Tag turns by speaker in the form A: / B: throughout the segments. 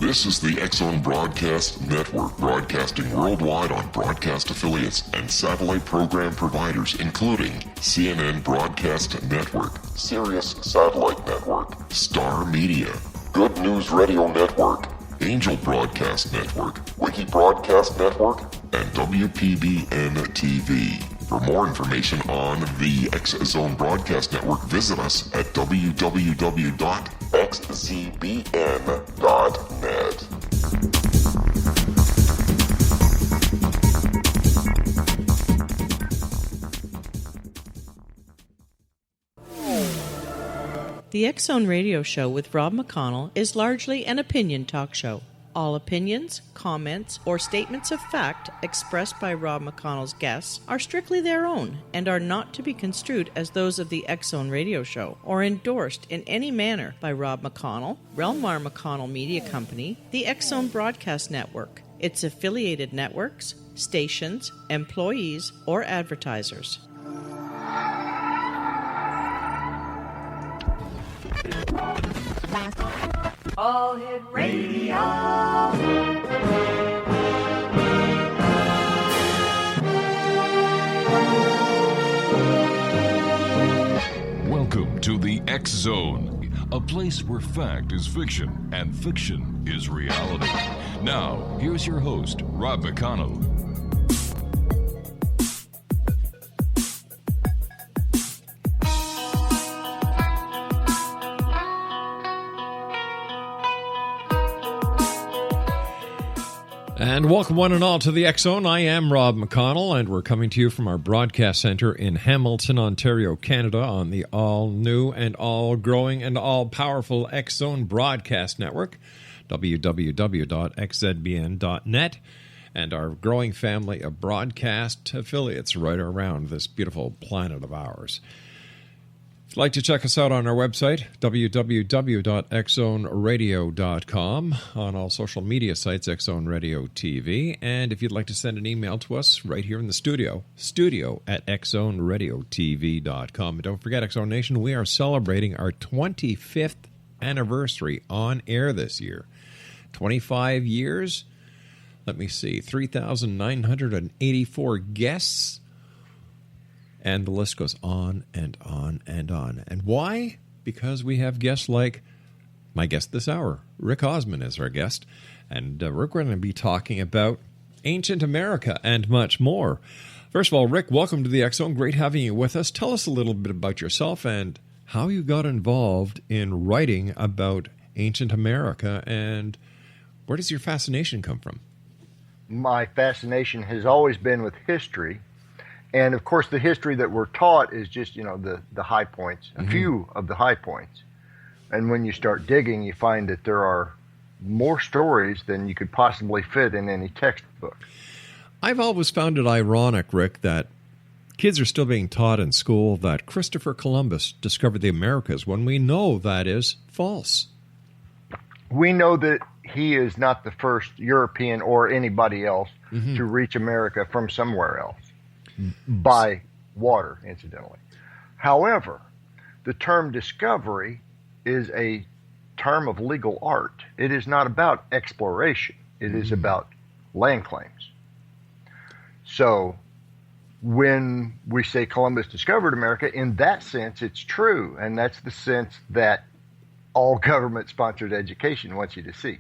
A: This is the X-Zone Broadcast Network, broadcasting worldwide on broadcast affiliates and satellite program providers, including CNN Broadcast Network, Sirius Satellite Network, Star Media, Good News Radio Network, Angel Broadcast Network, Wiki Broadcast Network, and WPBN TV. For more information on the X-Zone Broadcast Network, visit us at www.xzbn.net.
B: The X-Zone Radio Show with Rob McConnell is largely an opinion talk show. All opinions, comments, or statements of fact expressed by Rob McConnell's guests are strictly their own and are not to be construed as those of the X-Zone Radio Show or endorsed in any manner by Rob McConnell, Relmar McConnell Media Company, the X-Zone Broadcast Network, its affiliated networks, stations, employees, or advertisers.
C: All Hit Radio.
D: Welcome to the X-Zone, a place where fact is fiction and fiction is reality. Now, here's your host, Rob McConnell.
E: And welcome one and all to the X-Zone. I am Rob McConnell, and we're coming to you from our broadcast center in Hamilton, Ontario, Canada, on the all-new and all-growing and all-powerful X-Zone Broadcast Network, www.xzbn.net, and our growing family of broadcast affiliates right around this beautiful planet of ours. If you'd like to check us out on our website, www.xzoneradio.com, on all social media sites, X-Zone Radio TV, and if you'd like to send an email to us right here in the studio at xzoneradiotv.com. And don't forget, X-Zone Nation, we are celebrating our 25th anniversary on air this year. 25 years, let me see, 3,984 guests, and the list goes on and on and on. And why? Because we have guests like my guest this hour. Rick Osmon is our guest. And we're going to be talking about ancient America and much more. First of all, Rick, welcome to the X-Zone. Great having you with us. Tell us a little bit about yourself and how you got involved in writing about ancient America, and where does your fascination come from?
F: My fascination has always been with history. And, of course, the history that we're taught is just, the high points, a few of the high points. And when you start digging, you find that there are more stories than you could possibly fit in any textbook.
E: I've always found it ironic, Rick, that kids are still being taught in school that Christopher Columbus discovered the Americas when we know that is false.
F: We know that he is not the first European or anybody else to reach America from somewhere else. By water, incidentally. However, the term discovery is a term of legal art. It is not about exploration. It is about land claims. So when we say Columbus discovered America, in that sense, it's true. And that's the sense that all government-sponsored education wants you to see.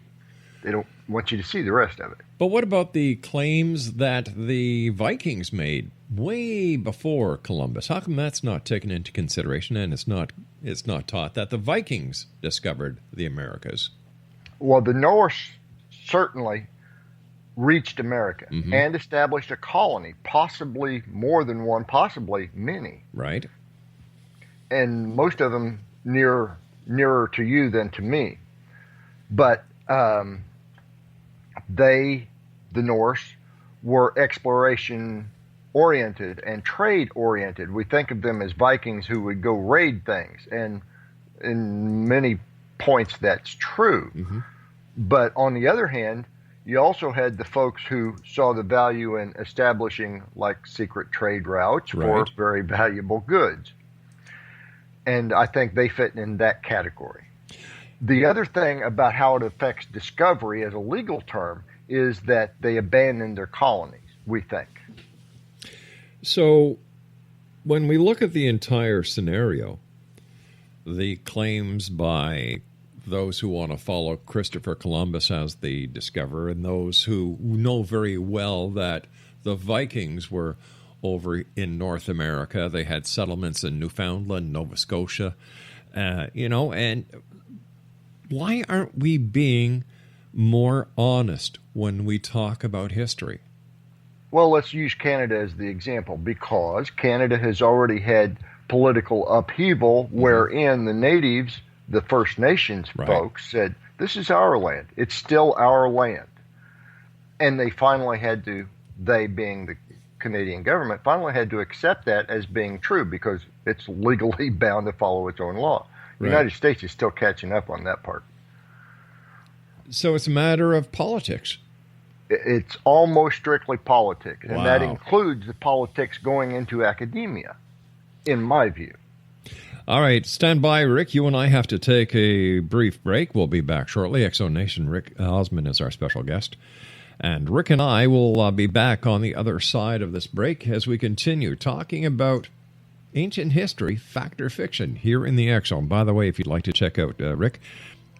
F: They don't want you to see the rest of it.
E: But what about the claims that the Vikings made way before Columbus? How come that's not taken into consideration, and it's not taught that the Vikings discovered the Americas?
F: Well, the Norse certainly reached America and established a colony, possibly more than one, possibly many.
E: Right.
F: And most of them nearer to you than to me. But the Norse, were exploration-oriented and trade-oriented. We think of them as Vikings who would go raid things, and in many points that's true. But on the other hand, you also had the folks who saw the value in establishing like secret trade routes for very valuable goods. And I think they fit in that category. The other thing about how it affects discovery as a legal term is that they abandon their colonies, we think.
E: So when we look at the entire scenario, the claims by those who want to follow Christopher Columbus as the discoverer and those who know very well that the Vikings were over in North America. They had settlements in Newfoundland, Nova Scotia, and why aren't we being more honest when we talk about history?
F: Well, let's use Canada as the example, because Canada has already had political upheaval wherein the natives, the First Nations folks, said, this is our land. It's still our land. And they finally had to, they being the Canadian government, finally had to accept that as being true because it's legally bound to follow its own law. The United States is still catching up on that part.
E: So it's a matter of politics.
F: It's almost strictly politics, and that
E: Wow.
F: includes the politics going into academia, in my view.
E: All right, stand by, Rick. You and I have to take a brief break. We'll be back shortly. Exo Nation, Rick Osmon is our special guest. And Rick and I will be back on the other side of this break as we continue talking about ancient history, fact or fiction, here in the Exxon. By the way, if you'd like to check out Rick,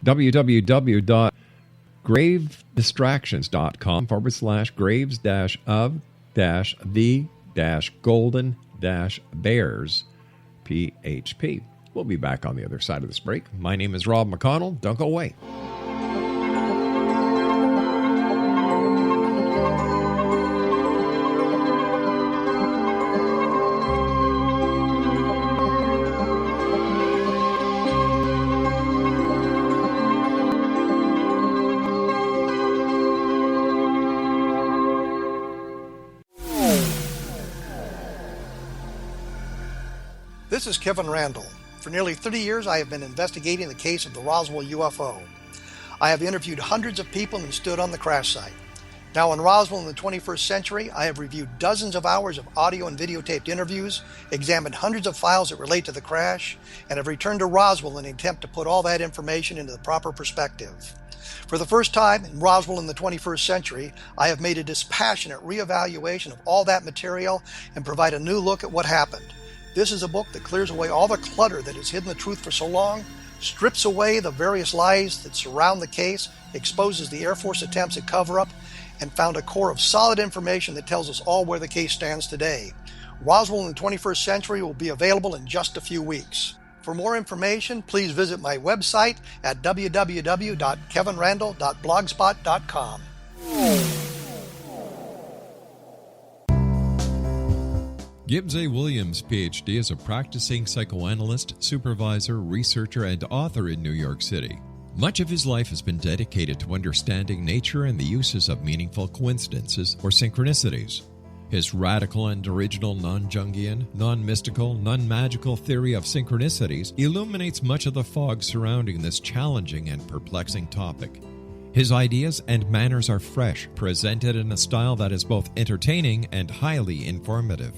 E: www.graves-of-the-golden-bears PHP. We'll be back on the other side of this break. My name is Rob McConnell. Don't go away.
G: This is Kevin Randall. For nearly 30 years, I have been investigating the case of the Roswell UFO. I have interviewed hundreds of people and stood on the crash site. Now in Roswell in the 21st century, I have reviewed dozens of hours of audio and videotaped interviews, examined hundreds of files that relate to the crash, and have returned to Roswell in an attempt to put all that information into the proper perspective. For the first time in Roswell in the 21st century, I have made a dispassionate reevaluation of all that material and provide a new look at what happened. This is a book that clears away all the clutter that has hidden the truth for so long, strips away the various lies that surround the case, exposes the Air Force attempts at cover-up, and found a core of solid information that tells us all where the case stands today. Roswell in the 21st century will be available in just a few weeks. For more information, please visit my website at www.kevinrandall.blogspot.com.
E: Gibbs A. Williams, Ph.D., is a practicing psychoanalyst, supervisor, researcher, and author in New York City. Much of his life has been dedicated to understanding nature and the uses of meaningful coincidences or synchronicities. His radical and original non-Jungian, non-mystical, non-magical theory of synchronicities illuminates much of the fog surrounding this challenging and perplexing topic. His ideas and manners are fresh, presented in a style that is both entertaining and highly informative.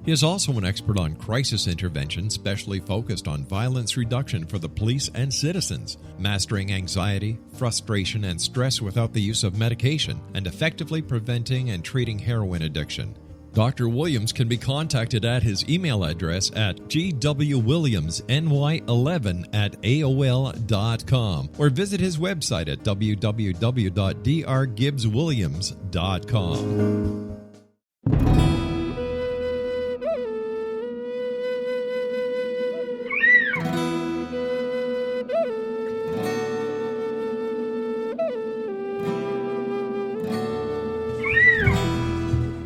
E: He is also an expert on crisis intervention, specially focused on violence reduction for the police and citizens, mastering anxiety, frustration, and stress without the use of medication, and effectively preventing and treating heroin addiction. Dr. Williams can be contacted at his email address at gwwilliamsny11@aol.com or visit his website at www.drgibbswilliams.com.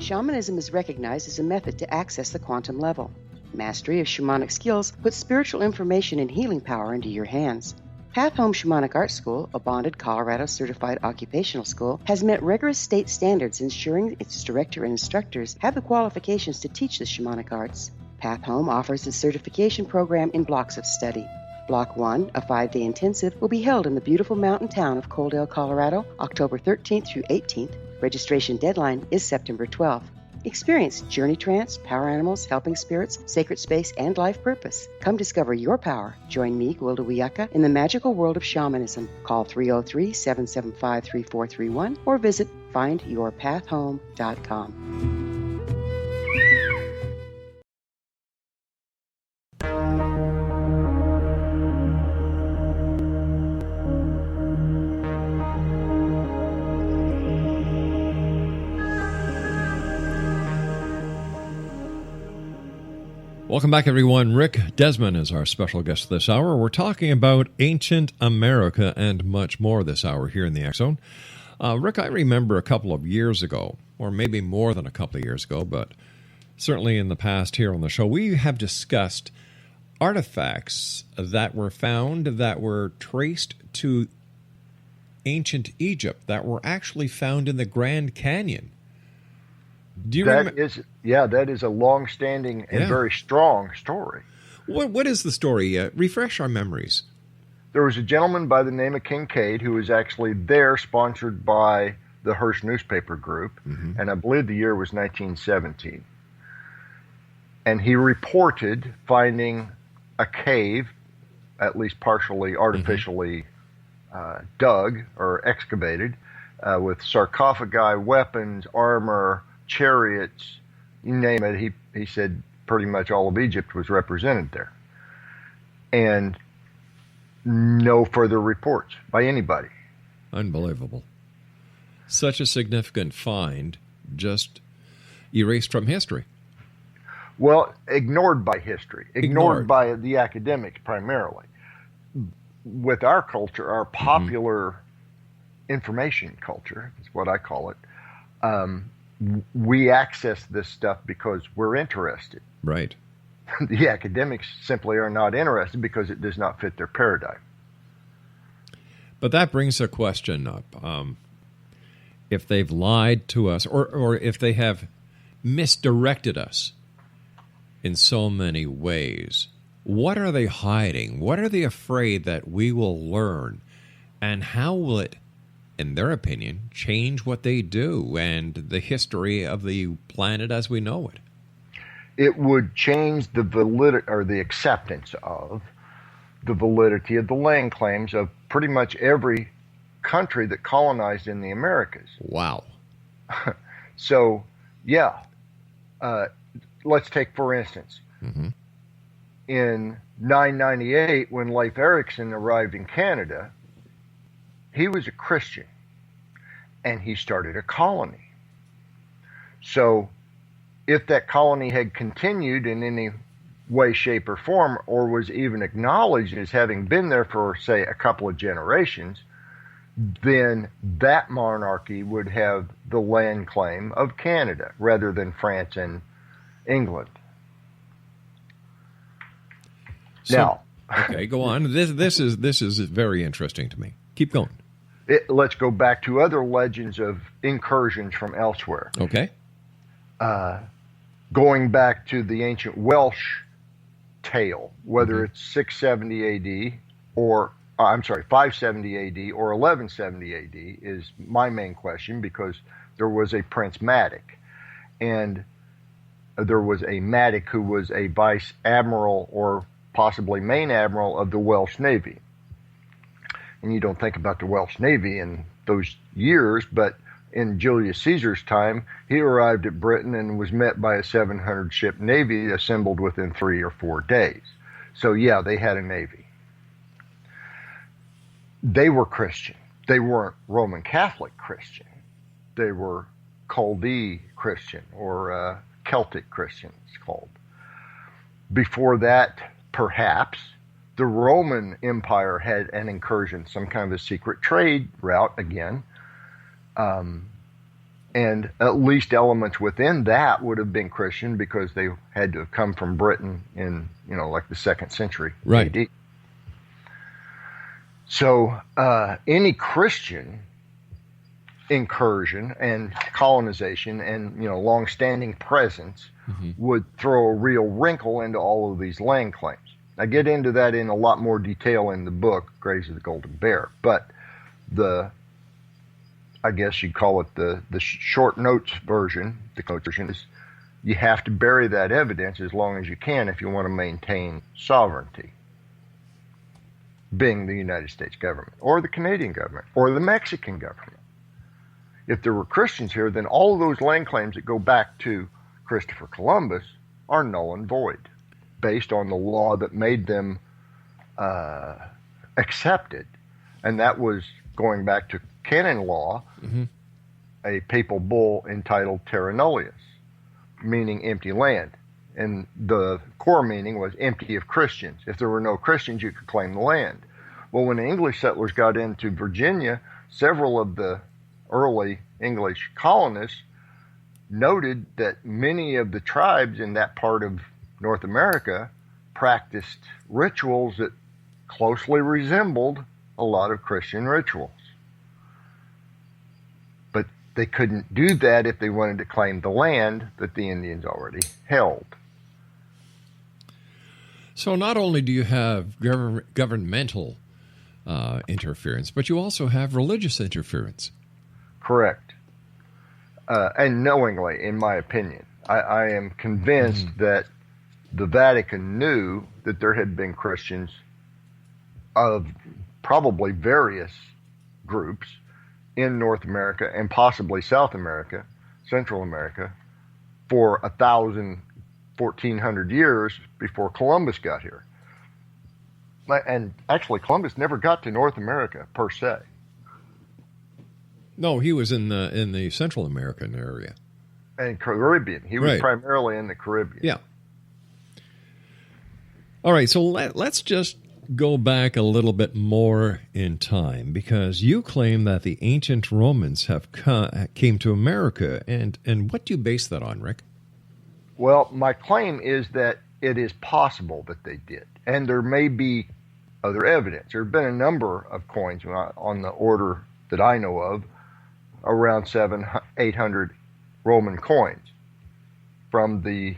H: Shamanism is recognized as a method to access the quantum level. Mastery of shamanic skills puts spiritual information and healing power into your hands. Path Home Shamanic Art School, a bonded Colorado certified occupational school, has met rigorous state standards, ensuring its director and instructors have the qualifications to teach the shamanic arts. Path Home offers a certification program in blocks of study. Block 1, a 5-day intensive, will be held in the beautiful mountain town of Coaldale, Colorado, October 13th through 18th. Registration deadline is September 12th. Experience journey trance, power animals, helping spirits, sacred space, and life purpose. Come discover your power. Join me, Gwilda Wiyaka, in the magical world of shamanism. Call 303-775-3431 or visit findyourpathhome.com.
E: Welcome back, everyone. Rick Desmond is our special guest this hour. We're talking about ancient America and much more this hour here in the X Zone. Rick, I remember a couple of years ago, or maybe more than a couple of years ago, but certainly in the past here on the show, we have discussed artifacts that were found that were traced to ancient Egypt that were actually found in the Grand Canyon. Do you remember?
F: That is a long-standing and very strong story.
E: What is the story? Refresh our memories.
F: There was a gentleman by the name of Kincaid who was actually there, sponsored by the Hearst newspaper group, and I believe the year was 1917. And he reported finding a cave, at least partially artificially dug or excavated, with sarcophagi, weapons, armor, chariots, you name it. He said pretty much all of Egypt was represented there. And no further reports by anybody.
E: Unbelievable. Such a significant find, just erased from history.
F: Well, ignored by history, ignored by the academics primarily. With our culture, our popular information culture, is what I call it, we access this stuff because we're interested.
E: Right.
F: The academics simply are not interested because it does not fit their paradigm.
E: But that brings a question up. If they've lied to us, or if they have misdirected us in so many ways, what are they hiding? What are they afraid that we will learn? And how will it, in their opinion, change what they do and the history of the planet as we know it?
F: It would change the validity or the acceptance of the validity of the land claims of pretty much every country that colonized in the Americas.
E: Wow.
F: So, let's take, for instance, in 998, when Leif Erikson arrived in Canada, he was a Christian, and he started a colony. So if that colony had continued in any way, shape, or form, or was even acknowledged as having been there for, say, a couple of generations, then that monarchy would have the land claim of Canada rather than France and England.
E: Okay, go on. This is very interesting to me. Keep going.
F: Let's go back to other legends of incursions from elsewhere.
E: Okay.
F: Going back to the ancient Welsh tale, whether it's 670 AD or, 570 AD or 1170 AD is my main question, because there was a Prince Madoc, and there was a Madoc who was a vice admiral or possibly main admiral of the Welsh Navy. And you don't think about the Welsh Navy in those years, but in Julius Caesar's time, he arrived at Britain and was met by a 700-ship navy assembled within 3 or 4 days. So yeah, they had a navy. They were Christian. They weren't Roman Catholic Christian. They were Chaldee Christian, or Celtic Christian, it's called. Before that, perhaps, the Roman Empire had an incursion, some kind of a secret trade route again. And at least elements within that would have been Christian, because they had to have come from Britain in, like the 2nd century AD. So any Christian incursion and colonization and, long-standing presence would throw a real wrinkle into all of these land claims. I get into that in a lot more detail in the book, Graves of the Golden Bear, but I guess you'd call it the short notes version, the version is you have to bury that evidence as long as you can if you want to maintain sovereignty, being the United States government, or the Canadian government, or the Mexican government. If there were Christians here, then all of those land claims that go back to Christopher Columbus are null and void, based on the law that made them accepted. And that was going back to canon law, a papal bull entitled Terra Nullius, meaning empty land. And the core meaning was empty of Christians. If there were no Christians, you could claim the land. Well, when the English settlers got into Virginia, several of the early English colonists noted that many of the tribes in that part of North America practiced rituals that closely resembled a lot of Christian rituals. But they couldn't do that if they wanted to claim the land that the Indians already held.
E: So not only do you have governmental interference, but you also have religious interference.
F: Correct. And knowingly, in my opinion. I am convinced that the Vatican knew that there had been Christians of probably various groups in North America and possibly South America, Central America, for 1,400 years before Columbus got here. And actually, Columbus never got to North America per se.
E: No, he was in the Central American area.
F: And Caribbean. He was primarily in the Caribbean.
E: Yeah. All right, so let's just go back a little bit more in time, because you claim that the ancient Romans came to America, and what do you base that on, Rick?
F: Well, my claim is that it is possible that they did, and there may be other evidence. There have been a number of coins on the order that I know of, around 700-800 Roman coins from the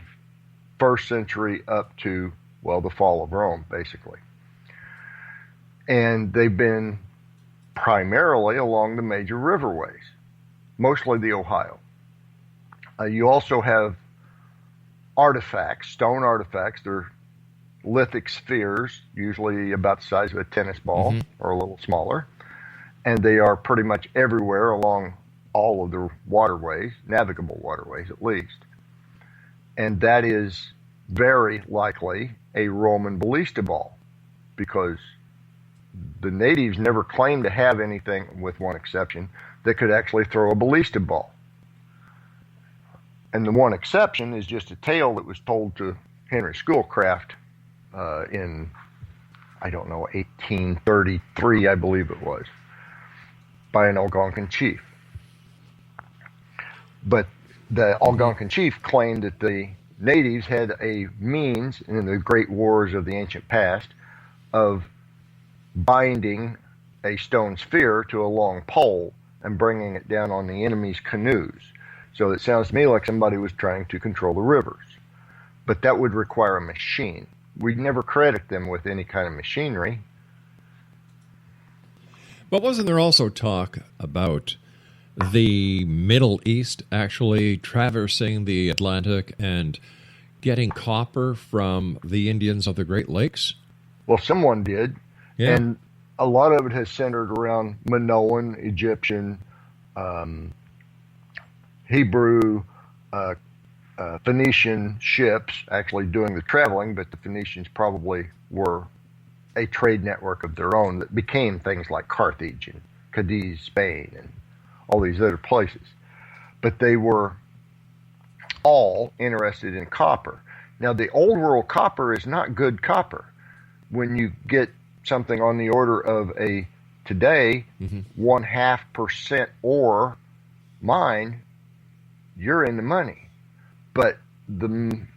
F: 1st century up to, well, the fall of Rome, basically. And they've been primarily along the major riverways, mostly the Ohio. You also have artifacts, stone artifacts. They're lithic spheres, usually about the size of a tennis ball or a little smaller. And they are pretty much everywhere along all of the waterways, navigable waterways at least. And that is very likely a Roman ballista ball, because the natives never claimed to have anything, with one exception, that could actually throw a ballista ball. And the one exception is just a tale that was told to Henry Schoolcraft in, 1833, I believe it was, by an Algonquin chief. But the Algonquin chief claimed that the natives had a means, in the great wars of the ancient past, of binding a stone sphere to a long pole and bringing it down on the enemy's canoes. So it sounds to me like somebody was trying to control the rivers. But that would require a machine. We never credit them with any kind of machinery.
E: But wasn't there also talk about the Middle East actually traversing the Atlantic and getting copper from the Indians of the Great Lakes?
F: Well, someone did.
E: Yeah.
F: And a lot of it has centered around Minoan, Egyptian, Hebrew, Phoenician ships actually doing the traveling, but the Phoenicians probably were a trade network of their own that became things like Carthage and Cadiz, Spain, and all these other places. But they were all interested in copper. Now, the old world copper is not good copper. When you get something on the order of a, today, 0.5% ore mine, you're in the money. But the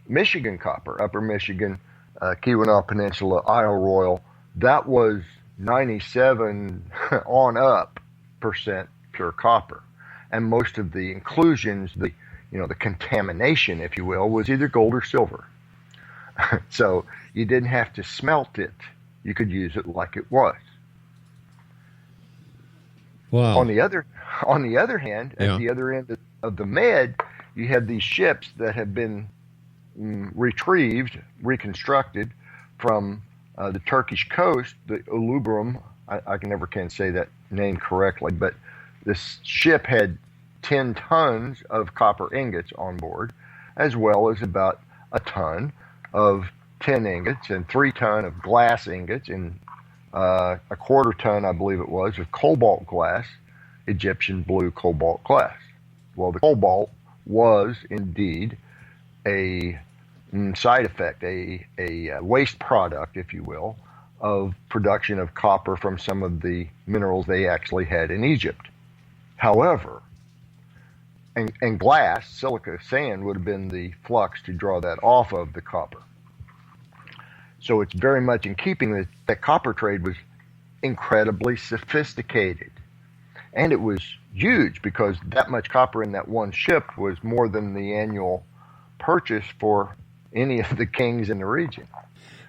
F: Michigan copper, Upper Michigan, Keweenaw Peninsula, Isle Royal, that was 97 on up % pure copper. And most of the inclusions, the contamination, if you will, was either gold or silver. So you didn't have to smelt it. You could use it like it was.
E: Wow.
F: On the other hand, at the other end of the Med, you had these ships that have been reconstructed from the Turkish coast, the Ulubrum. I can say that name correctly, but this ship had 10 tons of copper ingots on board, as well as about a ton of tin ingots and 3 ton of glass ingots and a quarter ton, I believe it was, of cobalt glass, Egyptian blue cobalt glass. Well, the cobalt was indeed a side effect, a waste product, if you will, of production of copper from some of the minerals they actually had in Egypt. However, and glass, silica sand, would have been the flux to draw that off of the copper. So it's very much in keeping that the copper trade was incredibly sophisticated. And it was huge because that much copper in that one ship was more than the annual purchase for any of the kings in the region.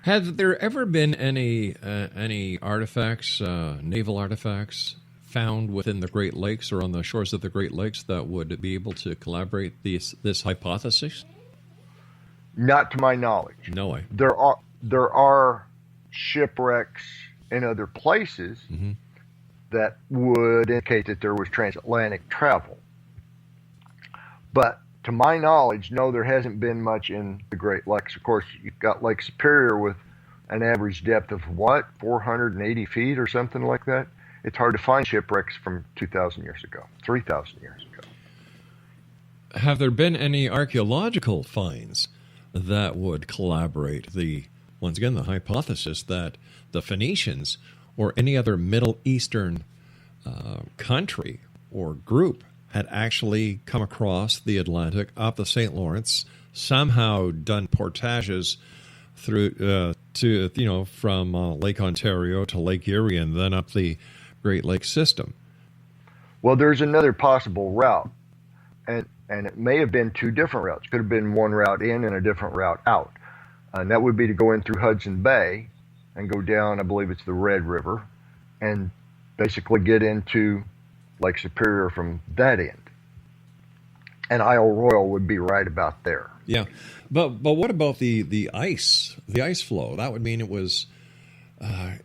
E: Have there ever been any artifacts, naval artifacts, found within the Great Lakes or on the shores of the Great Lakes that would be able to corroborate this hypothesis?
F: Not to my knowledge.
E: No way.
F: There are shipwrecks in other places that would indicate that there was transatlantic travel. But to my knowledge, no, there hasn't been much in the Great Lakes. Of course, you've got Lake Superior with an average depth of 480 feet or something like that. It's hard to find shipwrecks from 2,000 years ago, 3,000 years ago.
E: Have there been any archaeological finds that would corroborate once again, the hypothesis that the Phoenicians or any other Middle Eastern country or group had actually come across the Atlantic up the St. Lawrence, somehow done portages through from Lake Ontario to Lake Erie and then up the Great Lakes system?
F: Well, there's another possible route, and it may have been 2 different routes. Could have been one route in and a different route out. And that would be to go in through Hudson Bay and go down, I believe it's the Red River, and basically get into Lake Superior from that end. And Isle Royal would be right about there.
E: Yeah. But what about the ice flow? That would mean it was, I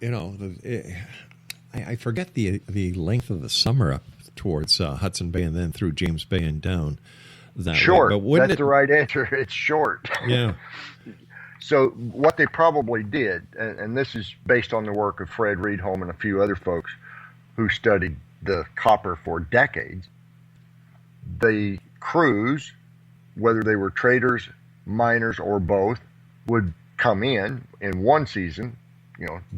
E: forget the length of the summer up towards Hudson Bay and then through James Bay and down that
F: short.
E: way. But
F: that's the right answer. It's short.
E: Yeah.
F: So what they probably did, and this is based on the work of Fred Reedholm and a few other folks who studied the copper for decades, the crews, whether they were traders, miners, or both, would come in one season,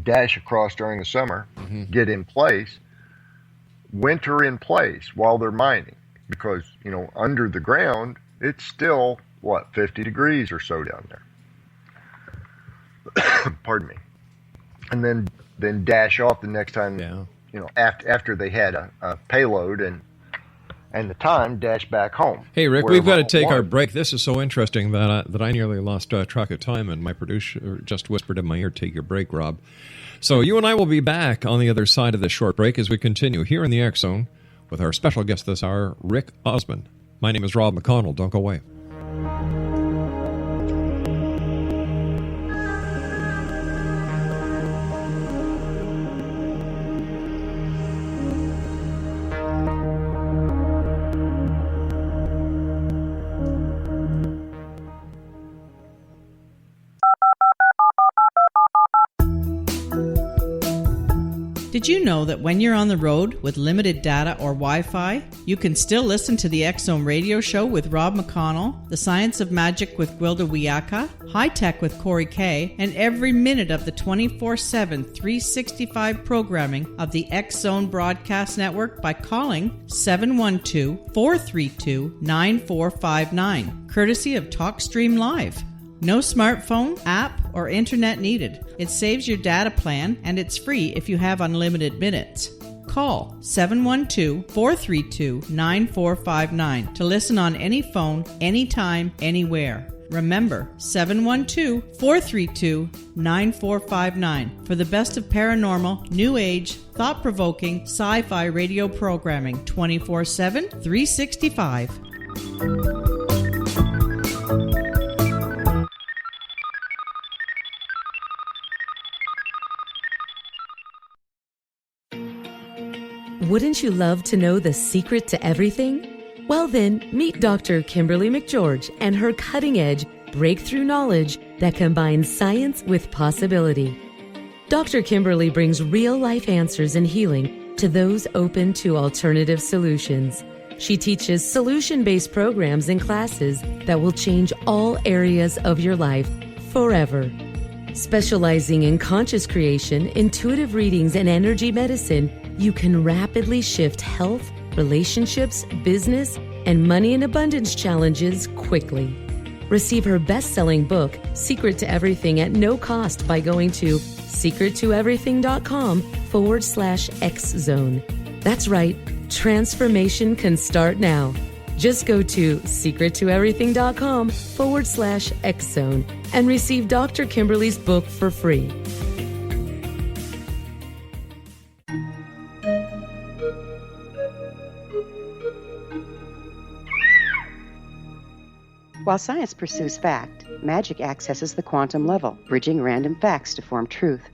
F: dash across during the summer, get in place, winter in place while they're mining, because, under the ground, it's still, 50 degrees or so down there. Pardon me. And then dash off the next time, after they had a payload and the time, dash back home.
E: Hey, Rick, we've got to take our break. This is so interesting that I nearly lost track of time, and my producer just whispered in my ear, take your break, Rob. So you and I will be back on the other side of this short break as we continue here in the X Zone with our special guest this hour, Rick Osmon. My name is Rob McConnell. Don't go away.
B: Did you know that when you're on the road with limited data or Wi-Fi, you can still listen to the X Zone radio show with Rob McConnell, The Science of Magic with Gwilda Wiyaka, High Tech with Corey Kay, and every minute of the 24/7, 365 programming of the X Zone Broadcast Network by calling 712-432-9459, courtesy of TalkStream Live. No smartphone, app, or internet needed. It saves your data plan, and it's free if you have unlimited minutes. Call 712-432-9459 to listen on any phone, anytime, anywhere. Remember, 712-432-9459 for the best of paranormal, new age, thought-provoking, sci-fi radio programming 24/7, 365.
I: Wouldn't you love to know the secret to everything? Well then, meet Dr. Kimberly McGeorge and her cutting-edge breakthrough knowledge that combines science with possibility. Dr. Kimberly brings real-life answers and healing to those open to alternative solutions. She teaches solution-based programs and classes that will change all areas of your life forever. Specializing in conscious creation, intuitive readings, and energy medicine, you can rapidly shift health, relationships, business, and money and abundance challenges quickly. Receive her best-selling book, Secret to Everything, at no cost by going to secrettoeverything.com/X-Zone. That's right, transformation can start now. Just go to secrettoeverything.com/X-Zone and receive Dr. Kimberly's book for free.
H: While science pursues fact, magic accesses the quantum level, bridging random facts to form truth.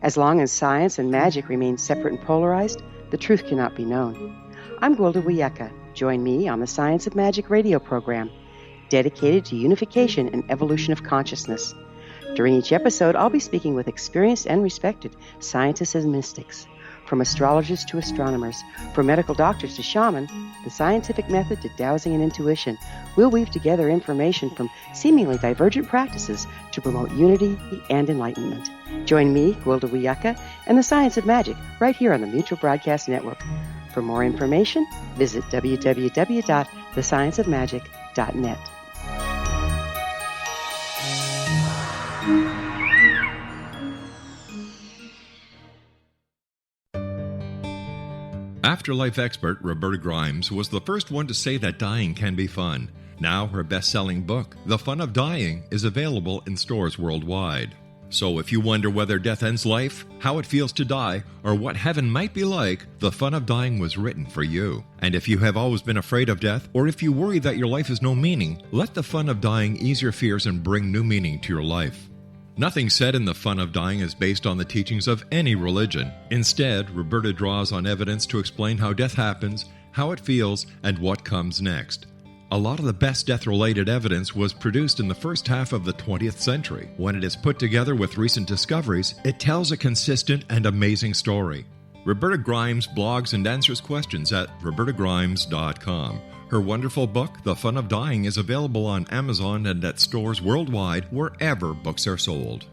H: As long as science and magic remain separate and polarized, the truth cannot be known. I'm Gwilda Wiyaka. Join me on the Science of Magic radio program, dedicated to unification and evolution of consciousness. During each episode, I'll be speaking with experienced and respected scientists and mystics. From astrologers to astronomers, from medical doctors to shaman, the scientific method to dowsing and intuition, we'll weave together information from seemingly divergent practices to promote unity and enlightenment. Join me, Gwilda Wiyaka, and the Science of Magic right here on the Mutual Broadcast Network. For more information, visit www.thescienceofmagic.net.
E: Afterlife expert Roberta Grimes was the first one to say that dying can be fun. Now her best-selling book, The Fun of Dying, is available in stores worldwide. So if you wonder whether death ends life, how it feels to die, or what heaven might be like, The Fun of Dying was written for you. And if you have always been afraid of death, or if you worry that your life has no meaning, let The Fun of Dying ease your fears and bring new meaning to your life. Nothing said in The Fun of Dying is based on the teachings of any religion. Instead, Roberta draws on evidence to explain how death happens, how it feels, and what comes next. A lot of the best death-related evidence was produced in the first half of the 20th century. When it is put together with recent discoveries, it tells a consistent and amazing story. Roberta Grimes blogs and answers questions at robertagrimes.com. Her wonderful book, The Fun of Dying, is available on Amazon and at stores worldwide wherever books are sold.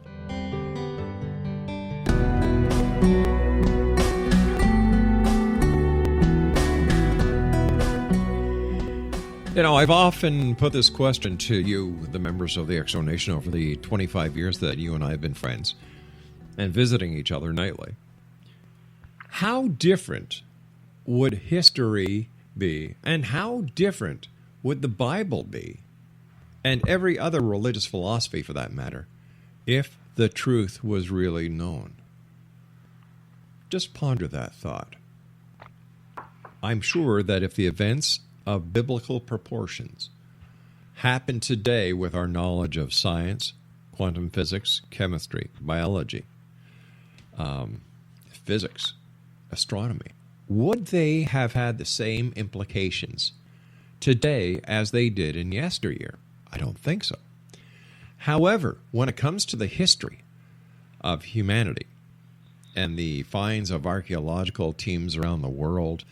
E: You know, I've often put this question to you, the members of the X-Zone Nation, over the 25 years that you and I have been friends and visiting each other nightly. How different would history be, and how different would the Bible be, and every other religious philosophy for that matter, if the truth was really known? Just ponder that thought. I'm sure that if the events of biblical proportions happen today with our knowledge of science, quantum physics, chemistry, biology, physics, astronomy, would they have had the same implications today as they did in yesteryear? I don't think so. However, when it comes to the history of humanity and the finds of archaeological teams around the world,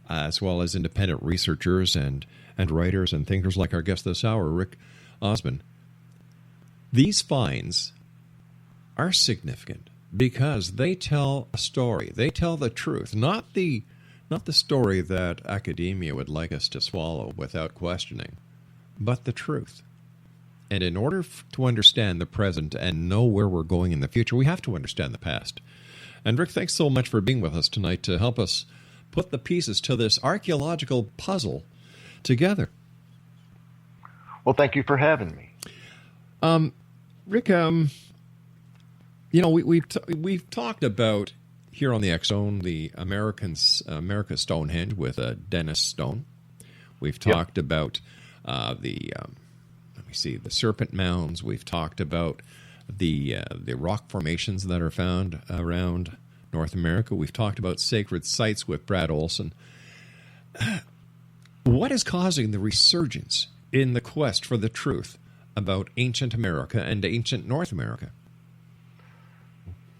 E: as well as independent researchers and writers and thinkers like our guest this hour, Rick Osmon, these finds are significant because they tell a story. They tell the truth, not the story that academia would like us to swallow without questioning, but the truth. And in order to understand the present and know where we're going in the future, we have to understand the past. And Rick, thanks so much for being with us tonight to help us put the pieces to this archaeological puzzle together.
F: Well, thank you for having me.
E: Rick, you know, we've talked about here on the X-Zone the America Stonehenge with Dennis Stone. We've talked about the serpent mounds. We've talked about the rock formations that are found around North America. We've talked about sacred sites with Brad Olson. What is causing the resurgence in the quest for the truth about ancient America and ancient North America?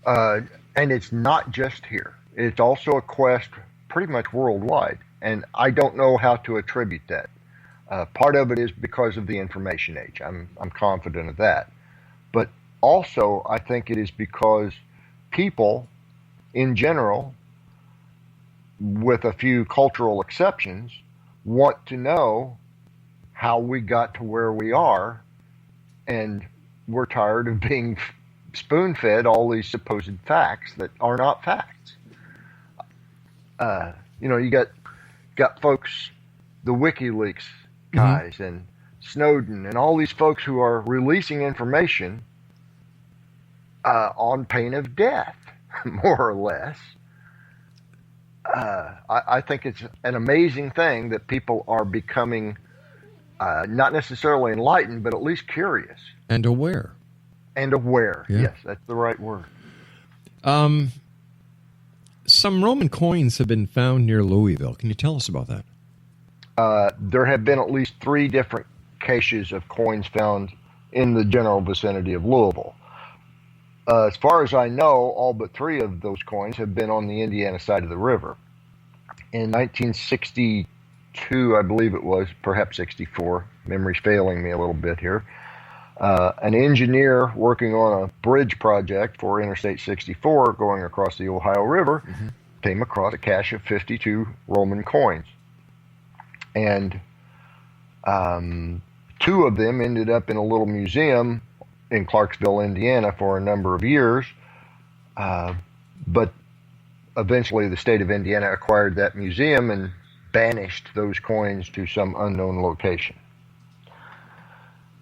F: And it's not just here. It's also a quest pretty much worldwide. And I don't know how to attribute that. Part of it is because of the information age. I'm confident of that. But also, I think it is because people, in general, with a few cultural exceptions, want to know how we got to where we are, and we're tired of being spoon-fed all these supposed facts that are not facts. You got folks, the WikiLeaks guys, and Snowden, and all these folks who are releasing information on pain of death, more or less. I think it's an amazing thing that people are becoming not necessarily enlightened, but at least curious.
E: And aware.
F: And aware,
E: yeah.
F: Yes, that's the right word.
E: Some Roman coins have been found near Louisville. Can you tell us about that?
F: There have been at least 3 different caches of coins found in the general vicinity of Louisville. As far as I know, all but 3 of those coins have been on the Indiana side of the river. In 1962, I believe it was, perhaps 64, memory's failing me a little bit here, an engineer working on a bridge project for Interstate 64 going across the Ohio River came across a cache of 52 Roman coins. And 2 of them ended up in a little museum in Clarksville, Indiana for a number of years, but eventually the state of Indiana acquired that museum and banished those coins to some unknown location.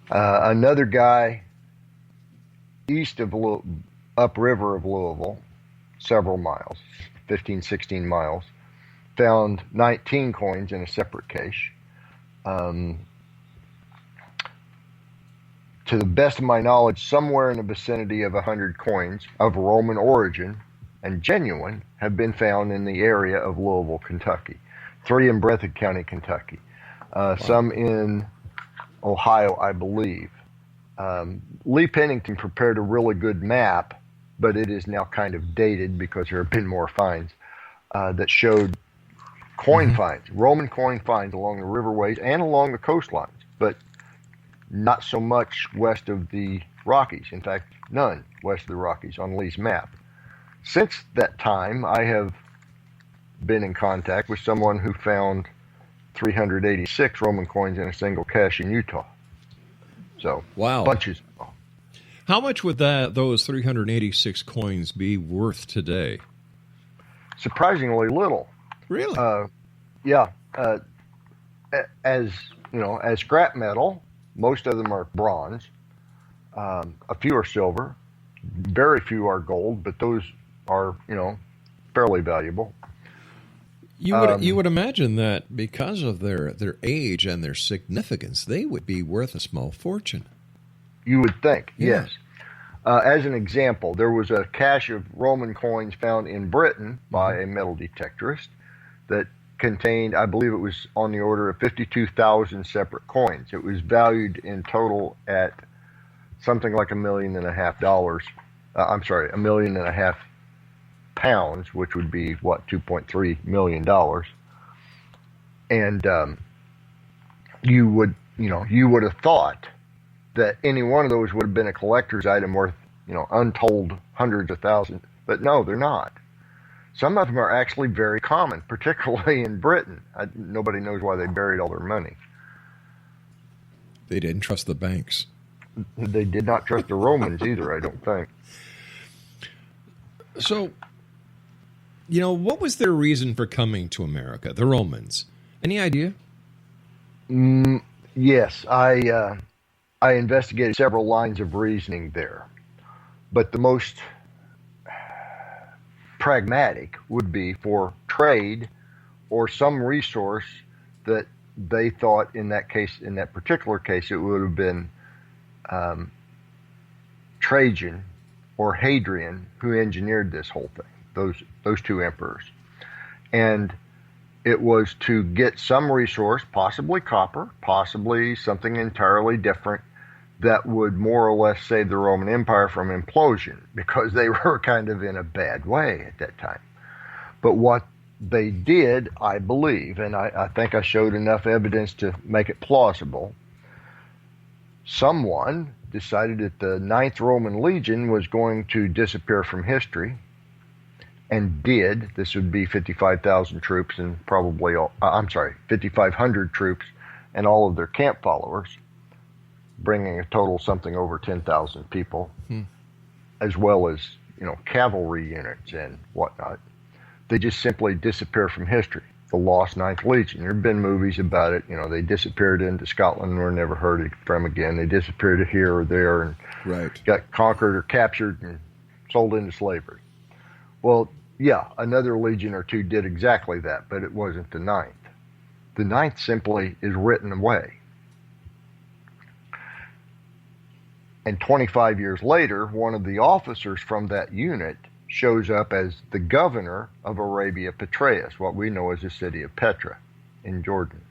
F: Another guy east of upriver of Louisville, several miles, 15, 16 miles, found 19 coins in a separate cache. To the best of my knowledge, somewhere in the vicinity of 100 coins of Roman origin and genuine have been found in the area of Louisville, Kentucky. 3 in Breathitt County, Kentucky. Some in Ohio, I believe. Lee Pennington prepared a really good map, but it is now kind of dated because there have been more finds that showed coin finds, Roman coin finds along the riverways and along the coastlines, but not so much west of the Rockies. In fact, none west of the Rockies on Lee's map. Since that time, I have been in contact with someone who found 386 Roman coins in a single cache in Utah. So,
E: wow,
F: bunches.
E: How much would those 386 coins be worth today?
F: Surprisingly little.
E: Really?
F: Yeah. As you know, as scrap metal, most of them are bronze. A few are silver. Very few are gold, but those are, fairly valuable.
E: You would imagine that because of their age and their significance, they would be worth a small fortune.
F: You would think,
E: yeah.
F: Yes. As an example, there was a cache of Roman coins found in Britain by a metal detectorist that contained, I believe it was on the order of 52,000 separate coins. It was valued in total at something like $1.5 million. $1.5 million pounds, which would be $2.3 million. And you would have thought that any one of those would have been a collector's item worth, untold hundreds of thousands. But no, they're not. Some of them are actually very common, particularly in Britain. Nobody knows why they buried all their money.
E: They didn't trust the banks.
F: They did not trust the Romans either, I don't think.
E: So, what was their reason for coming to America, the Romans? Any idea?
F: Yes, I investigated several lines of reasoning there. But the most pragmatic would be for trade or some resource that they thought in that particular case, it would have been Trajan or Hadrian who engineered this whole thing. those two emperors. And it was to get some resource, possibly copper, possibly something entirely different, that would more or less save the Roman Empire from implosion, because they were kind of in a bad way at that time. But what they did, I believe, and I think I showed enough evidence to make it plausible, someone decided that the Ninth Roman Legion was going to disappear from history, and did. This would be 55,000 troops and probably, 5,500 troops and all of their camp followers, bringing a total something over 10,000 people, as well as, cavalry units and whatnot. They just simply disappear from history. The Lost Ninth Legion. There have been movies about it. They disappeared into Scotland and were never heard from again. They disappeared here or there and got conquered or captured and sold into slavery. Well, yeah, another legion or two did exactly that, but it wasn't the Ninth. The Ninth simply is written away. And 25 years later, one of the officers from that unit shows up as the governor of Arabia Petraeus, what we know as the city of Petra in Jordan.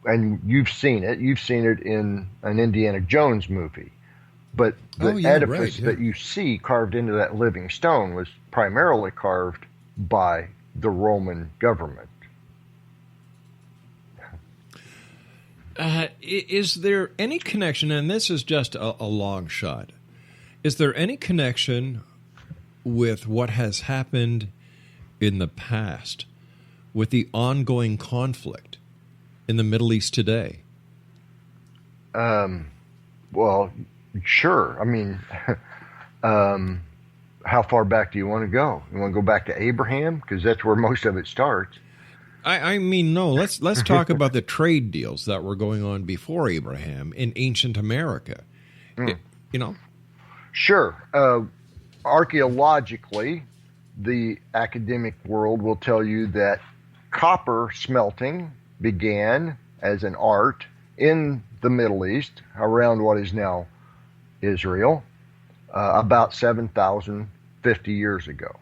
F: And you've seen it. You've seen it in an Indiana Jones movie. But the edifice that you see carved into that living stone was primarily carved by the Roman government.
E: Is there any connection, and this is just a long shot, is there any connection with what has happened in the past with the ongoing conflict in the Middle East today?
F: Well, sure. I mean, how far back do you want to go? You want to go back to Abraham? Because that's where most of it starts.
E: I mean, no. Let's talk about the trade deals that were going on before Abraham in ancient America.
F: Sure. Archaeologically, the academic world will tell you that copper smelting began as an art in the Middle East around what is now Israel about 7,050 years ago.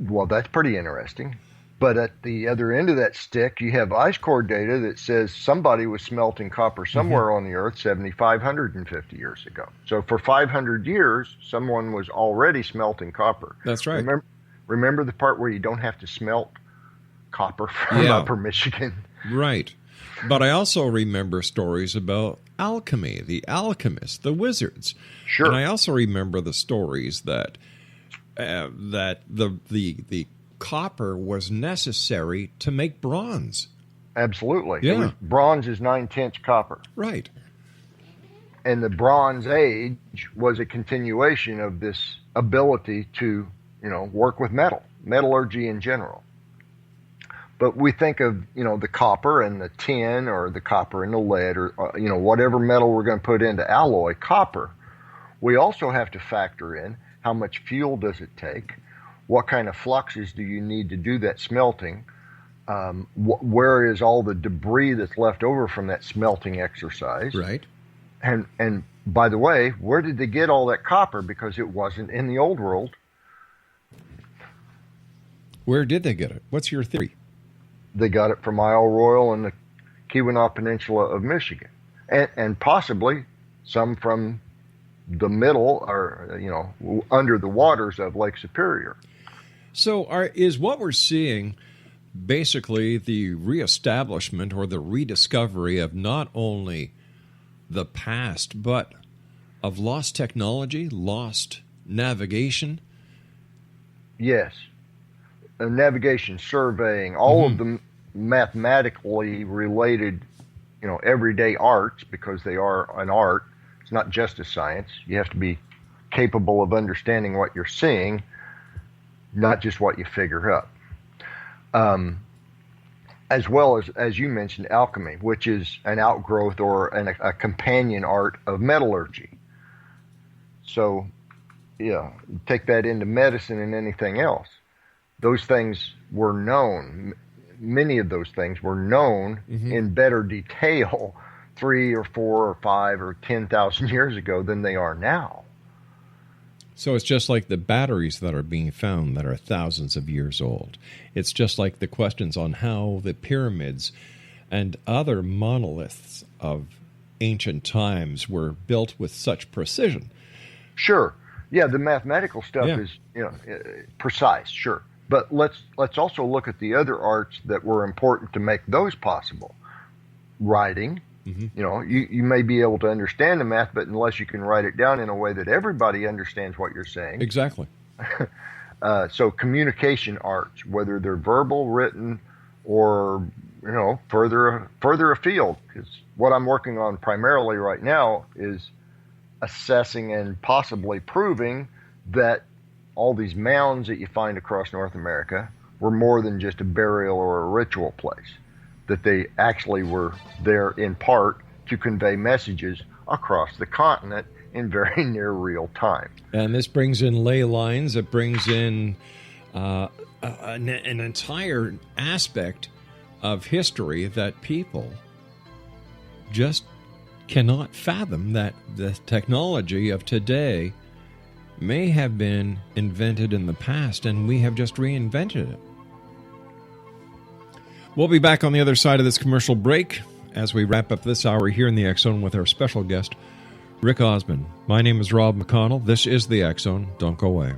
F: Well, that's pretty interesting. But at the other end of that stick, you have ice core data that says somebody was smelting copper somewhere on the earth 7,550 years ago. So for 500 years, someone was already smelting copper.
E: That's right.
F: Remember the part where you don't have to smelt copper from Upper Michigan?
E: Right. But I also remember stories about alchemy, the alchemists, the wizards.
F: Sure.
E: And I also remember the stories that the copper was necessary to make bronze.
F: Absolutely.
E: Yeah.
F: Bronze is 9/10 copper.
E: Right.
F: And the Bronze Age was a continuation of this ability to, work with metal, metallurgy in general. But we think of, the copper and the tin, or the copper and the lead, or, whatever metal we're going to put into alloy copper. We also have to factor in how much fuel does it take, what kind of fluxes do you need to do that smelting, where is all the debris that's left over from that smelting exercise.
E: Right.
F: And by the way, where did they get all that copper? Because it wasn't in the old world.
E: Where did they get it? What's your theory?
F: They got it from Isle Royale and the Keweenaw Peninsula of Michigan, and possibly some from the middle, or under the waters of Lake Superior.
E: So is what we're seeing basically the reestablishment or the rediscovery of not only the past, but of lost technology, lost navigation?
F: Yes. Navigation, surveying, all of the mathematically related, everyday arts, because they are an art. It's not just a science. You have to be capable of understanding what you're seeing, not just what you figure up. As well as you mentioned, alchemy, which is an outgrowth or a companion art of metallurgy. So, take that into medicine and anything else. Those things were known. Many of those things were known in better detail 3 or 4 or 5 or 10,000 years ago than they are now.
E: So it's just like the batteries that are being found that are thousands of years old. It's just like the questions on how the pyramids and other monoliths of ancient times were built with such precision.
F: Sure. Yeah, the mathematical stuff is, precise, sure. But let's also look at the other arts that were important to make those possible. Writing. You may be able to understand the math, but unless you can write it down in a way that everybody understands what you're saying.
E: Exactly.
F: So communication arts, whether they're verbal, written, or further afield, because what I'm working on primarily right now is assessing and possibly proving that all these mounds that you find across North America were more than just a burial or a ritual place, that they actually were there in part to convey messages across the continent in very near real time.
E: And this brings in ley lines. It brings in an entire aspect of history that people just cannot fathom, that the technology of today may have been invented in the past and we have just reinvented it. We'll be back on the other side of this commercial break as we wrap up this hour here in the X Zone with our special guest, Rick Osmon. My name is Rob McConnell. This is the X Zone. Don't go away.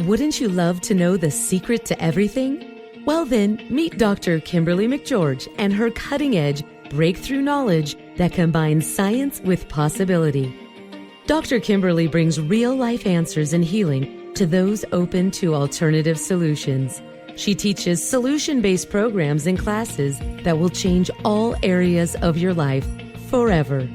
I: Wouldn't you love to know the secret to everything? Well then, meet Dr. Kimberly McGeorge and her cutting-edge breakthrough knowledge that combines science with possibility. Dr. Kimberly brings real-life answers and healing to those open to alternative solutions. She teaches solution-based programs and classes that will change all areas of your life forever.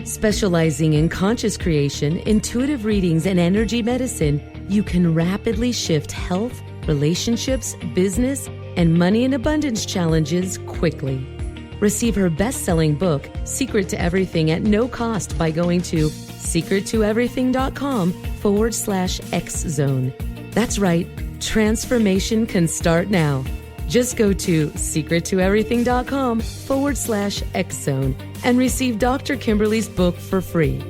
I: Specializing in conscious creation, intuitive readings, and energy medicine, you can rapidly shift health, relationships, business, and money in abundance challenges quickly. Receive her best-selling book, Secret to Everything, at no cost by going to secrettoeverything.com/X-Zone. That's right, transformation can start now. Just go to secrettoeverything.com/X-Zone and receive Dr. Kimberly's book for free.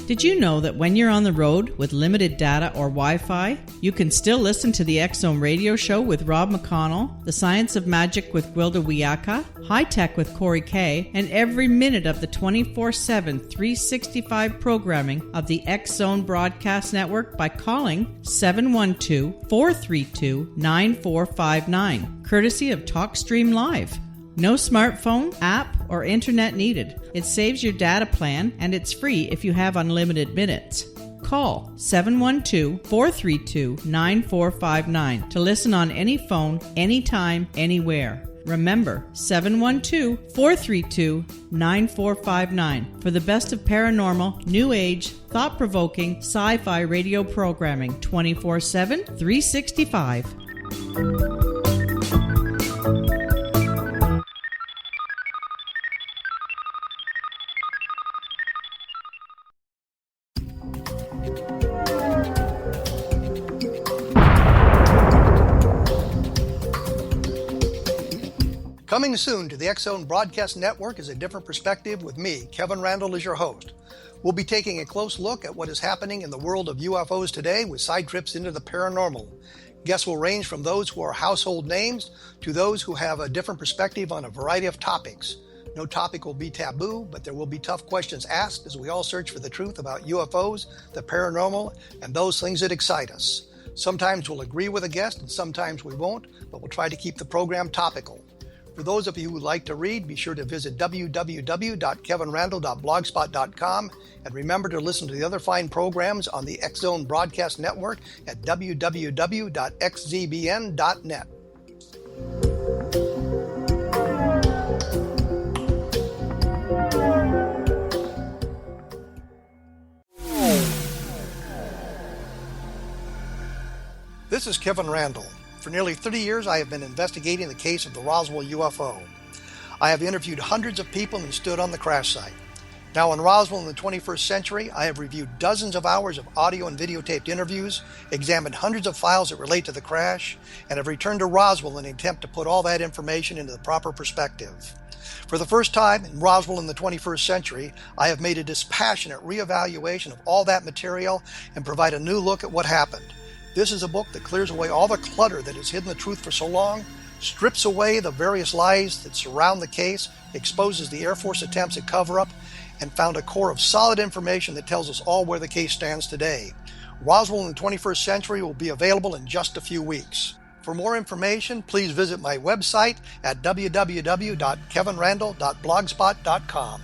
B: Did you know that when you're on the road with limited data or Wi-Fi, you can still listen to the X Zone radio show with Rob McConnell, The Science of Magic with Gwilda Wiyaka, High Tech with Corey Kay, and every minute of the 24/7, 365 programming of the X Zone Broadcast Network by calling 712-432-9459, courtesy of TalkStream Live. No smartphone, app, or internet needed. It saves your data plan, and it's free if you have unlimited minutes. Call 712-432-9459 to listen on any phone, anytime, anywhere. Remember, 712-432-9459 for the best of paranormal, new age, thought-provoking, sci-fi radio programming 24/7, 365.
G: Coming soon to the X Zone Broadcast Network is A Different Perspective with me, Kevin Randall, as your host. We'll be taking a close look at what is happening in the world of UFOs today with side trips into the paranormal. Guests will range from those who are household names to those who have a different perspective on a variety of topics. No topic will be taboo, but there will be tough questions asked as we all search for the truth about UFOs, the paranormal, and those things that excite us. Sometimes we'll agree with a guest and sometimes we won't, but we'll try to keep the program topical. For those of you who would like to read, be sure to visit www.kevinrandall.blogspot.com and remember to listen to the other fine programs on the X Zone Broadcast Network at www.xzbn.net. This is Kevin Randall. For nearly 30 years, I have been investigating the case of the Roswell UFO. I have interviewed hundreds of people and stood on the crash site. Now in Roswell in the 21st century, I have reviewed dozens of hours of audio and videotaped interviews, examined hundreds of files that relate to the crash, and have returned to Roswell in an attempt to put all that information into the proper perspective. For the first time in Roswell in the 21st century, I have made a dispassionate reevaluation of all that material and provide a new look at what happened. This is a book that clears away all the clutter that has hidden the truth for so long, strips away the various lies that surround the case, exposes the Air Force attempts at cover-up, and found a core of solid information that tells us all where the case stands today. Roswell in the 21st century will be available in just a few weeks. For more information, please visit my website at www.kevinrandall.blogspot.com.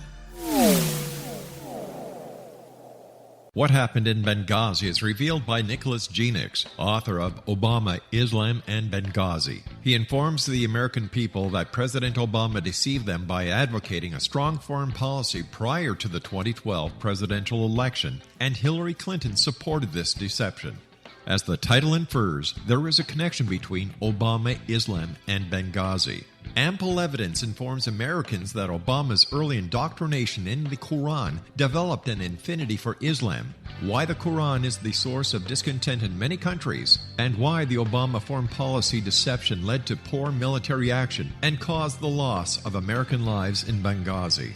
E: What Happened in Benghazi is revealed by Nicholas Genix, author of Obama, Islam, and Benghazi. He informs the American people that President Obama deceived them by advocating a strong foreign policy prior to the 2012 presidential election, and Hillary Clinton supported this deception. As the title infers, there is a connection between Obama, Islam, and Benghazi. Ample evidence informs Americans that Obama's early indoctrination in the Quran developed an affinity for Islam, why the Quran is the source of discontent in many countries, and why the Obama foreign policy deception led to poor military action and caused the loss of American lives in Benghazi.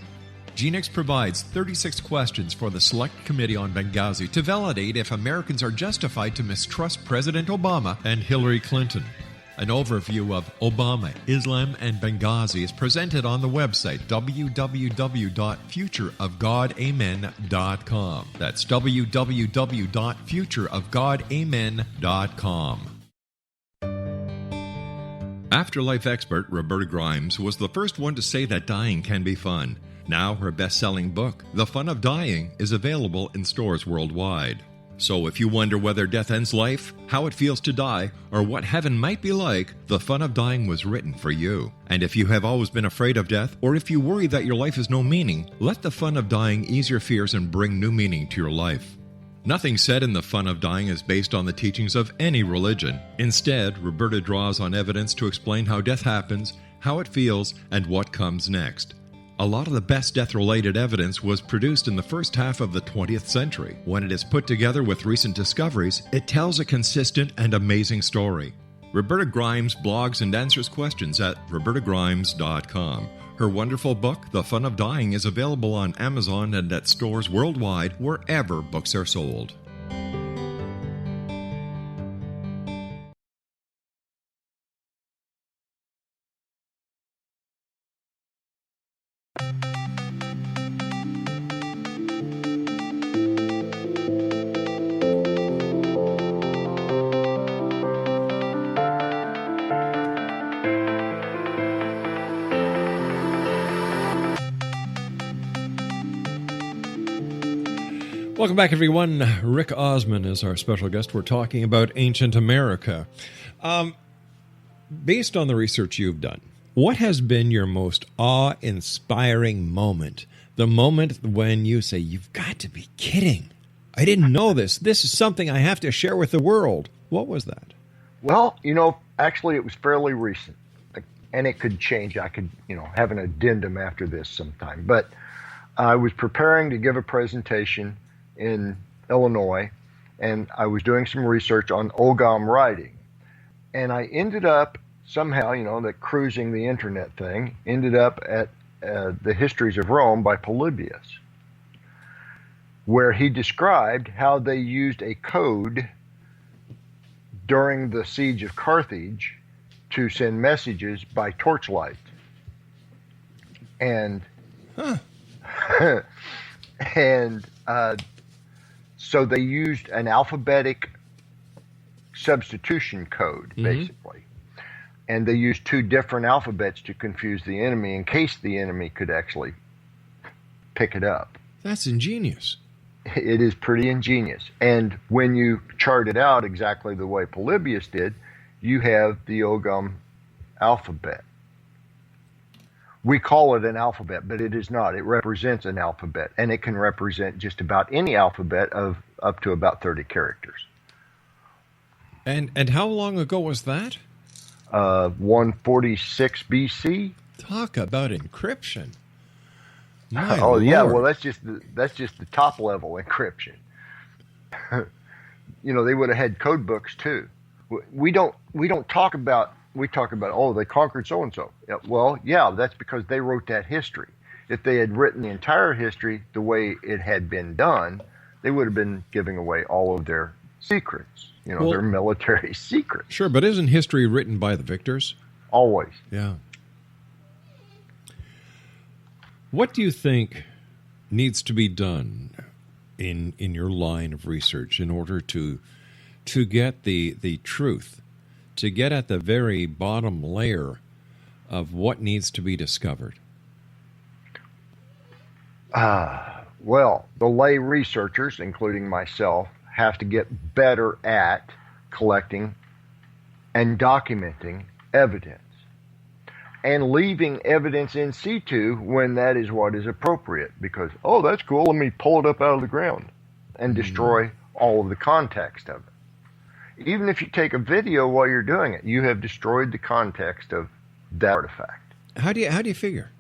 E: Genix provides 36 questions for the Select Committee on Benghazi to validate if Americans are justified to mistrust President Obama and Hillary Clinton. An overview of Obama, Islam, and Benghazi is presented on the website www.futureofgodamen.com. That's www.futureofgodamen.com. Afterlife expert Roberta Grimes was the first one to say that dying can be fun. Now her best-selling book, The Fun of Dying, is available in stores worldwide. So if you wonder whether death ends life, how it feels to die, or what heaven might be like, The Fun of Dying was written for you. And if you have always been afraid of death, or if you worry that your life has no meaning, let The Fun of Dying ease your fears and bring new meaning to your life. Nothing said in The Fun of Dying is based on the teachings of any religion. Instead, Roberta draws on evidence to explain how death happens, how it feels, and what comes next. A lot of the best death-related evidence was produced in the first half of the 20th century. When it is put together with recent discoveries, it tells a consistent and amazing story. Roberta Grimes blogs and answers questions at robertagrimes.com. Her wonderful book, The Fun of Dying, is available on Amazon and at stores worldwide wherever books are sold. Welcome back, everyone. Rick Osmon is our special guest. We're talking about ancient America. Based on the research you've done, what has been your most awe-inspiring moment? The moment when you say, you've got to be kidding. I didn't know this. This is something I have to share with the world. What was that?
F: Well, actually it was fairly recent, and it could change. I could, have an addendum after this sometime. But I was preparing to give a presentation in Illinois, and I was doing some research on Ogham writing. And I ended up somehow, that cruising the internet thing, ended up at the Histories of Rome by Polybius, where he described how they used a code during the siege of Carthage to send messages by torchlight. And so they used an alphabetic substitution code, basically. And they used two different alphabets to confuse the enemy in case the enemy could actually pick it up.
E: That's ingenious.
F: It is pretty ingenious. And when you chart it out exactly the way Polybius did, you have the Ogham alphabet. We call it an alphabet, but it is not. It represents an alphabet, and it can represent just about any alphabet of up to about 30 characters.
E: And how long ago was that?
F: 146 BC.
E: Talk about encryption. My
F: Oh yeah,
E: Lord.
F: well that's just the top level encryption. They would have had code books too. We don't talk about they conquered so and so. Well, yeah, that's because they wrote that history. If they had written the entire history the way it had been done, they would have been giving away all of their secrets. Their military secrets.
E: Sure, but isn't history written by the victors?
F: Always.
E: Yeah. What do you think needs to be done in your line of research in order to get the truth, to get at the very bottom layer of what needs to be discovered?
F: Well, the lay researchers, including myself, have to get better at collecting and documenting evidence and leaving evidence in situ when that is what is appropriate, because, that's cool, let me pull it up out of the ground and destroy all of the context of it. Even if you take a video while you're doing it, you have destroyed the context of that artifact.
E: How do you figure?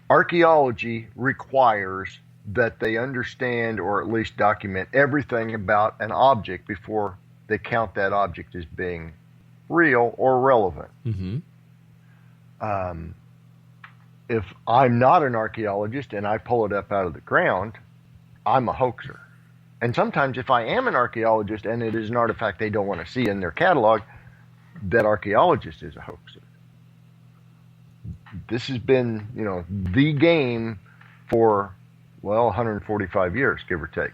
F: Archaeology requires that they understand or at least document everything about an object before they count that object as being real or relevant.
E: Mm-hmm.
F: If I'm not an archaeologist and I pull it up out of the ground, I'm a hoaxer. And sometimes if I am an archaeologist and it is an artifact they don't want to see in their catalog, that archaeologist is a hoaxer. This has been, the game for, 145 years, give or take.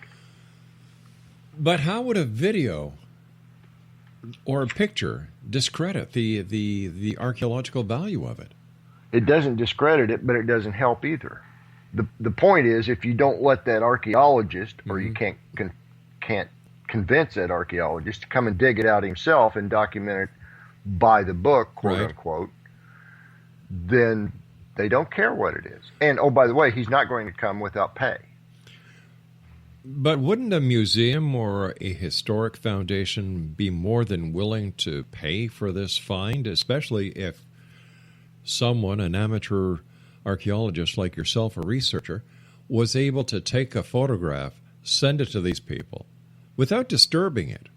E: But how would a video or a picture discredit the archaeological value of it?
F: It doesn't discredit it, but it doesn't help either. The point is, if you don't let that archaeologist, or you can't convince that archaeologist to come and dig it out himself and document it by the book, quote unquote, then they don't care what it is. And, by the way, he's not going to come without pay.
E: But wouldn't a museum or a historic foundation be more than willing to pay for this find, especially if someone, an amateur archaeologist like yourself, a researcher, was able to take a photograph, send it to these people without disturbing it,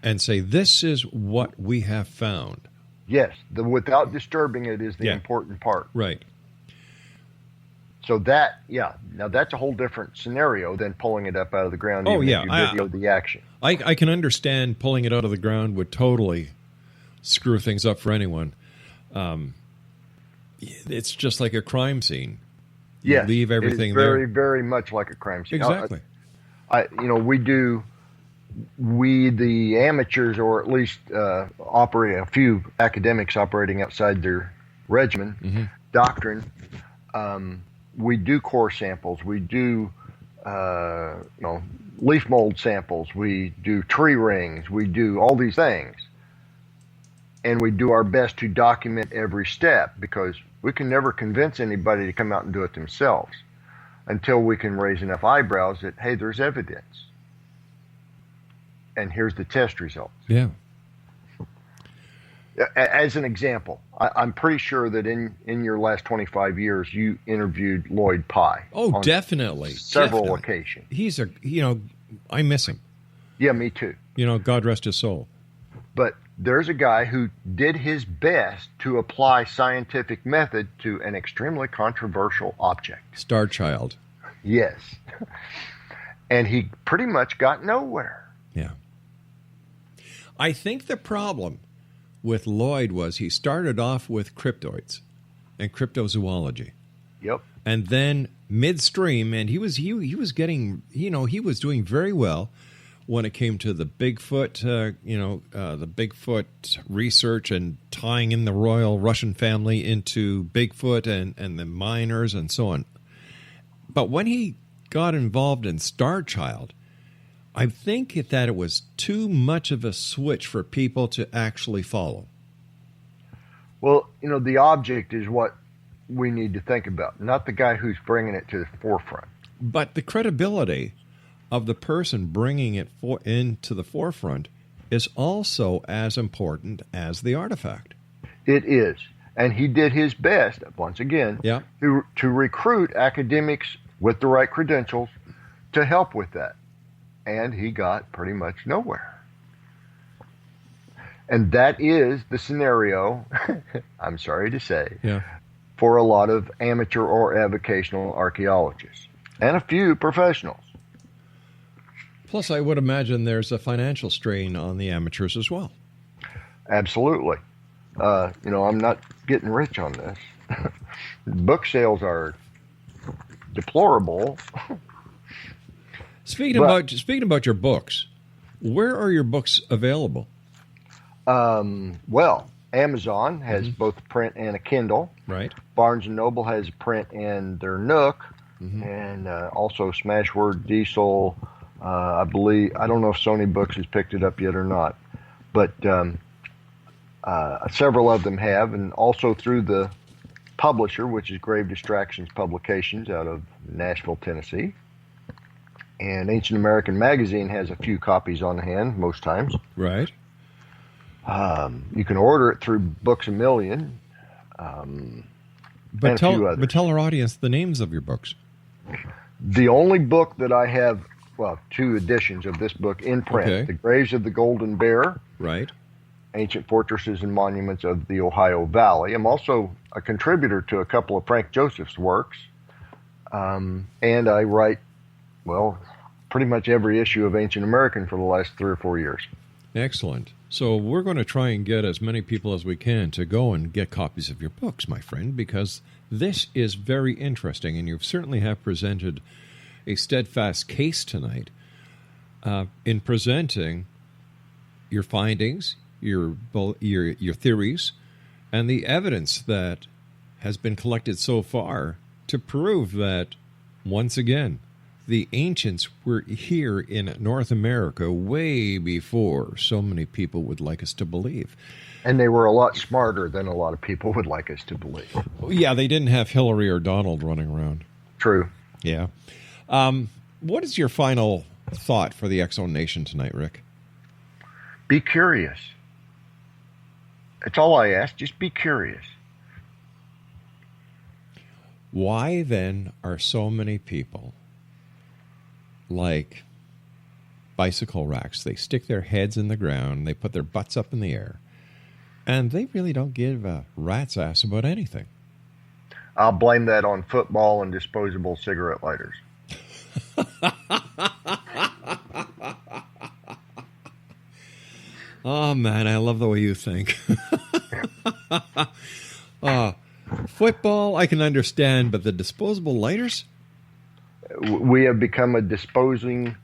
E: and say, this is what we have found?
F: Yes, the without disturbing it is the important part.
E: Right.
F: So that, now that's a whole different scenario than pulling it up out of the ground. If you video the action.
E: I can understand pulling it out of the ground would totally screw things up for anyone. It's just like a crime scene. You leave everything
F: very,
E: there.
F: very much like a crime scene.
E: Exactly.
F: We the amateurs, or at least operate a few academics operating outside their regimen, doctrine. We do core samples. We do leaf mold samples. We do tree rings. We do all these things, and we do our best to document every step, because we can never convince anybody to come out and do it themselves until we can raise enough eyebrows that, hey, there's evidence. And here's the test results.
E: Yeah.
F: As an example, I'm pretty sure that in your last 25 years, you interviewed Lloyd Pye.
E: Oh, definitely.
F: Several occasions.
E: He's I miss him.
F: Yeah, me too.
E: God rest his soul.
F: But there's a guy who did his best to apply scientific method to an extremely controversial object.
E: Star Child.
F: Yes. And he pretty much got nowhere.
E: Yeah. I think the problem with Lloyd was he started off with cryptoids and cryptozoology.
F: Yep.
E: And then midstream, and he was getting, he was doing very well when it came to the Bigfoot, the Bigfoot research and tying in the royal Russian family into Bigfoot and the miners and so on. But when he got involved in Star Child, I think that it was too much of a switch for people to actually follow.
F: Well, the object is what we need to think about, not the guy who's bringing it to the forefront.
E: But the credibility of the person bringing it into the forefront is also as important as the artifact.
F: It is. And he did his best, once again,
E: Yeah.
F: to recruit academics with the right credentials to help with that. And he got pretty much nowhere. And that is the scenario, I'm sorry to say,
E: Yeah.
F: for a lot of amateur or avocational archaeologists and a few professionals.
E: Plus, I would imagine there's a financial strain on the amateurs as well.
F: Absolutely. I'm not getting rich on this. Book sales are deplorable.
E: Speaking about your books, where are your books available?
F: Well, Amazon has both print and a Kindle.
E: Right.
F: Barnes & Noble has print and their Nook. And also Smashword, Diesel, I believe. I don't know if Sony Books has picked it up yet or not. But several of them have, and also through the publisher, which is Grave Distractions Publications out of Nashville, Tennessee. And Ancient American Magazine has a few copies on hand most times.
E: Right.
F: You can order it through Books A Million.
E: But tell our audience the names of your books.
F: The only book that I have, well, 2 editions of this book in print,
E: Okay.
F: The Graves of the Golden Bear,
E: Right.
F: Ancient Fortresses and Monuments of the Ohio Valley. I'm also a contributor to a couple of Frank Joseph's works. And I write, well, pretty much every issue of Ancient American for the last 3 or 4 years.
E: Excellent. So we're going to try and get as many people as we can to go and get copies of your books, my friend, because this is very interesting, and you certainly have presented a steadfast case tonight in presenting your findings, your theories, and the evidence that has been collected so far to prove that, once again, the ancients were here in North America way before so many people would like us to believe.
F: And they were a lot smarter than a lot of people would like us to believe.
E: Yeah, they didn't have Hillary or Donald running around.
F: True.
E: Yeah. What is your final thought for the X-Zone Nation tonight, Rick?
F: Be curious. That's all I ask. Just be curious.
E: Why then are so many people like bicycle racks? They stick their heads in the ground, they put their butts up in the air, and they really don't give a rat's ass about anything.
F: I'll blame that on football and disposable cigarette lighters.
E: Oh, man, I love the way you think. Football, I can understand, but the disposable lighters?
F: We have become a disposing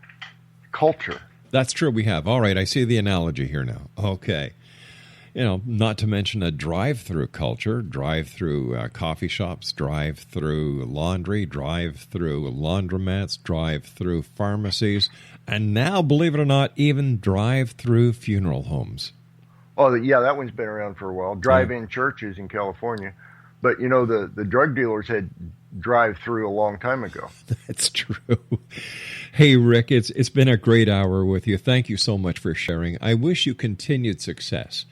F: culture.
E: That's true, we have. All right, I see the analogy here now. Okay. Not to mention a drive-through culture, drive-through coffee shops, drive-through laundry, drive-through laundromats, drive-through pharmacies, and now, believe it or not, even drive-through funeral homes.
F: Oh, yeah, that one's been around for a while. Drive-in churches in California. But, the drug dealers had drive-through a long time ago.
E: That's true. Hey, Rick, it's been a great hour with you. Thank you so much for sharing. I wish you continued success.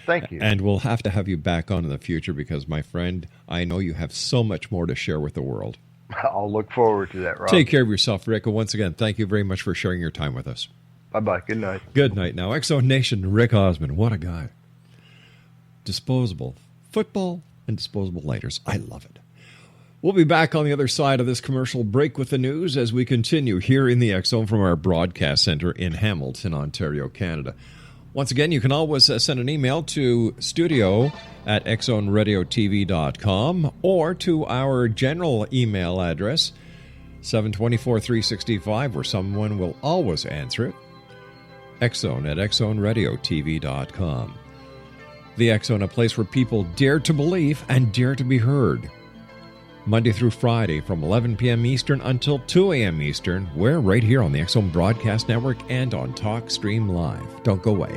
F: Thank you.
E: And we'll have to have you back on in the future because, my friend, I know you have so much more to share with the world.
F: I'll look forward to that, Rob.
E: Take care of yourself, Rick. And once again, thank you very much for sharing your time with us.
F: Bye-bye. Good night.
E: Good night. Now, X-Zone Nation, Rick Osmon, what a guy. Disposable football and disposable lighters. I love it. We'll be back on the other side of this commercial break with the news as we continue here in the X-Zone from our broadcast center in Hamilton, Ontario, Canada. Once again, you can always send an email to studio@xzoneradiotv.com or to our general email address, 724-365, where someone will always answer it, xzone@xzoneradiotv.com. The X-Zone, a place where people dare to believe and dare to be heard. Monday through Friday from 11 p.m. Eastern until 2 a.m. Eastern. We're right here on the X-Zone Broadcast Network and on TalkStream Live. Don't go away.